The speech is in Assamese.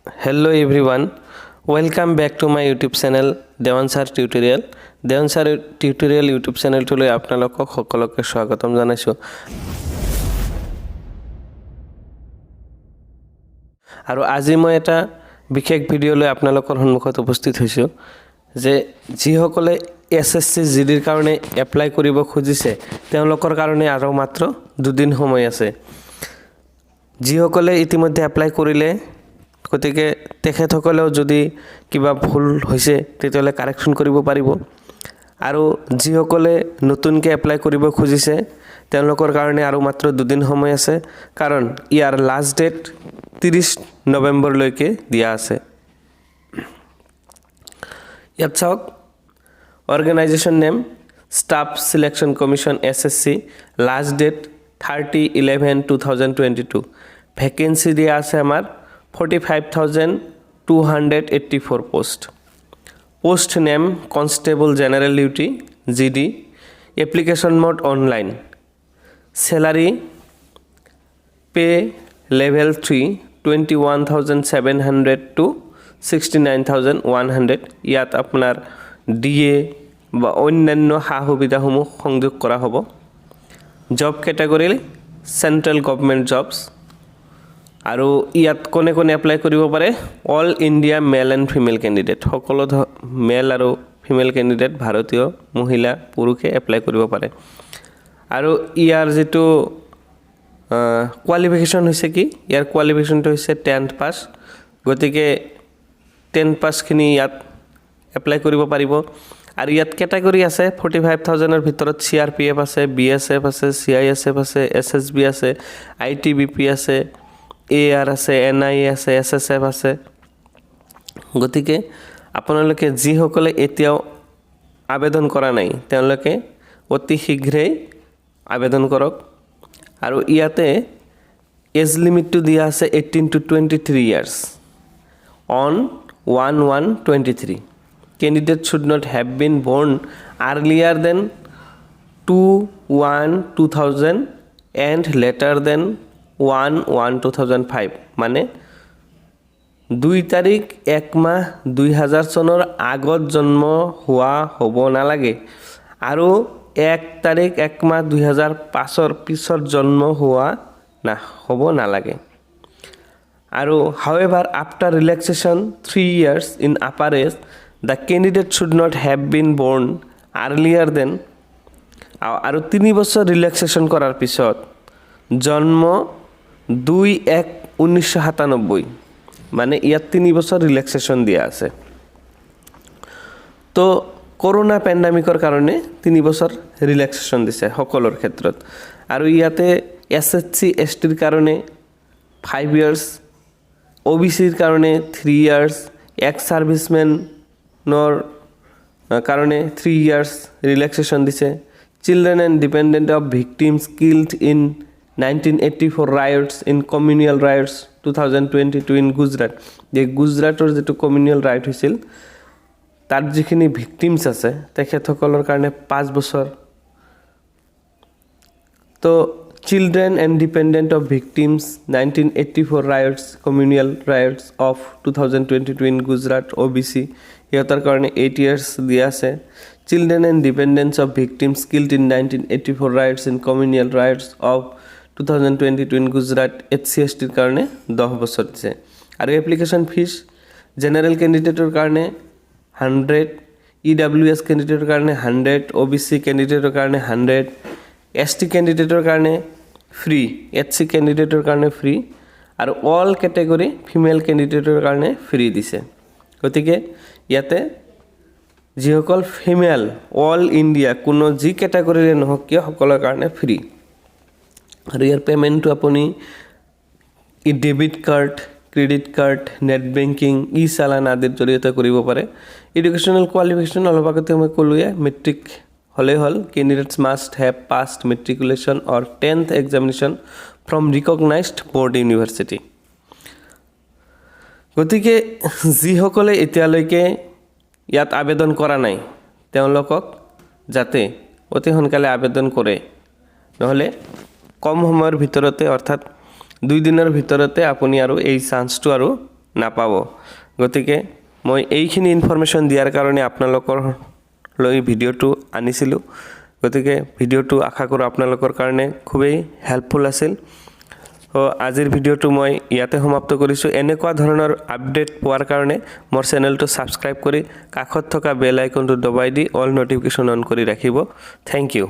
Hello everyone, welcome back to my YouTube channel DEWAN Sir Tutorial. DEWAN Sir Tutorial YouTube channel to আপোনালোকক সকলোকে স্বাগতম জনাইছো। আৰু আজি মই এটা বিশেষ ভিডিও লৈ আপোনালোকৰ সন্মুখত উপস্থিত হৈছো যে যিসকলে SSC GD ৰ কাৰণে এপ্লাই কৰিব খুজিছে তেওঁলোকৰ কাৰণে আৰু মাত্ৰ দুদিন সময় আছে। যিসকলে ইতিমধ্যে এপ্লাই কৰিলে গতিকে তেখেতসকলেও যদি কিবা ভুল হৈছে তেতিয়ালে কাৰেকচন কৰিব পাৰিব আৰু যিসকলে নতুনকৈ এপ্লাই কৰিব খুজিছে তেওঁলোকৰ কাৰণে আৰু মাত্ৰ দুদিন সময় আছে কাৰণ ইয়াৰ লাষ্ট ডেট 30 নৱেম্বৰ লৈকে দিয়া আছে। ইয়াত চাওক organisation name staff selection commission SSC last date 30/11/2022 vacancy দিয়া আছে আমাৰ 45,284 post. Post name Constable General Duty GD. Application mode online. Salary pay level 3 21,700 to 69,100. ইয়াত আপোনাৰ DA বা অন্যান্য সা-সুবিধাসমূহ সংযোগ কৰা হ'ব। Job category Central Government Jobs. আৰু ইয়াত কোনে কোনে এপ্লাই কৰিব পাৰে all India male and female candidate সকলো মেল আৰু ফিমেল ক্যান্ডিডেট ভাৰতীয় মহিলা পুৰুষে এপ্লাই কৰিব পাৰে আৰু ইয়াৰ যেটো কোৱালিফিকেশন হৈছে কি ইয়াৰ কোৱালিফিকেশনটো হৈছে 10th পাস গতিকে 10th পাস খিনি ইয়াত এপ্লাই কৰিব পাৰিব আৰু ইয়াত ক্যাটাগৰী আছে 45,000 ৰ ভিতৰত CRPF আছে BSF আছে CISF আছে SSB আছে ITBP আছে AR আছে NI আছে SSF আছে গতিকে আপোনালোকে যি সকলে এতিয়াও আবেদন কৰা নাই তেওঁলোকে অতি শীঘ্ৰেই আবেদন কৰক আৰু ইয়াতে এজ লিমিটটো দিয়া আছে 18 to 23 years on 1/1/23 candidate should not have been born earlier than 2/1/2000 and later than 1/1/2005 মানে 2 তাৰিখ 1 মাহ 2000 চনৰ আগত জন্ম হোৱা হ'ব নালাগে আৰু 1 তাৰিখ 1 মাহ 2005 ৰ পিছত জন্ম হোৱা না হ'ব নালাগে আৰু however after relaxation 3 years in upper age the candidate should not have been born earlier than আৰু 3 বছৰ ৰিল্যাক্সেশন কৰাৰ পিছত জন্ম 2/1/1997 মানে ইয়াত 3 বছৰ ৰিল্যাক্সেশন দিয়া আছে তো কৰোনা পেন্ডেমিকৰ কাৰণে 3 বছৰ ৰিল্যাক্সেশন দিছে সকলৰ ক্ষেত্ৰত আৰু ইয়াতে SSC ST ৰ কাৰণে 5 years OBC ৰ কাৰণে 3 years ex servicemen nor কাৰণে 3 years ৰিল্যাক্সেশন দিছে children and dependent of victims killed in 1984 riots in communal riots 2022 in Gujarat the Gujarator যেটো communal riot হৈছিল তার যিখিনি victims আছে তেখেতসকলৰ কাৰণে 5 বছৰ তো children and dependent of victims 1984 riots communal riots of 2022 in Gujarat OBC ইহঁতৰ কাৰণে 8 years দিয়া আছে children and dependents of victims killed in 1984 riots in communal riots of 2022 in Gujarat HCST ৰ কাৰণে 10 বছৰ দিছে আৰু এপ্লিকেশন ফিস জেনাৰেল ক্যান্ডিডেটৰ কাৰণে 100 EWS ক্যান্ডিডেটৰ কাৰণে 100 OBC ক্যান্ডিডেটৰ কাৰণে 100 ST ক্যান্ডিডেটৰ কাৰণে ফ্ৰী HC ক্যান্ডিডেটৰ কাৰণে ফ্ৰী আৰু অল ক্যাটাগৰী ফিমেল ক্যান্ডিডেটৰ কাৰণে ফ্ৰী দিছে গতিকে ইয়াতে যিসকল ফিমেল অল ইন্ডিয়া কোনো যি ক্যাটাগৰীৰে নহওক কিয় সকলৰ কাৰণে ফ্ৰী আৰু ইয়াৰ পেমেন্টটো আপুনি debit card credit card net banking challan আদিৰ জৰিয়তে কৰিব পাৰে এডুকেশনাল কোৱালিফিকেশন অলপ আগতে মই ক'লোয়ে মেট্ৰিক হলে হল candidates must have passed matriculation or 10th examination from recognized board university গতিকে যি সকলে এতিয়ালৈকে ইয়াত আবেদন কৰা নাই তেওঁলোকক যাতে অতি সোনকালে আবেদন কৰে নহলে কম সময়ৰ ভিতৰতে অৰ্থাৎ 2 দিনৰ ভিতৰতে আপুনি আৰু এই চান্সটো আৰু নাপাব গতিকে মই এইখিনি ইনফৰমেশ্যন দিয়াৰ কাৰণে আপোনালোকৰ লৈ ভিডিঅ'টো আনিছিলোঁ গতিকে ভিডিঅ'টো আশা কৰোঁ আপোনালোকৰ কাৰণে খুবেই হেল্পফুল আছিল আজিৰ ভিডিঅ'টো মই ইয়াতে সমাপ্ত কৰিছোঁ এনেকুৱা ধৰণৰ আপডেট পোৱাৰ কাৰণে মোৰ চেনেলটো ছাবস্ক্ৰাইব কৰি কাষত থকা বেল আইকনটো দবাই দি অল নটিফিকেশ্যন অন কৰি ৰাখিব থেংক ইউ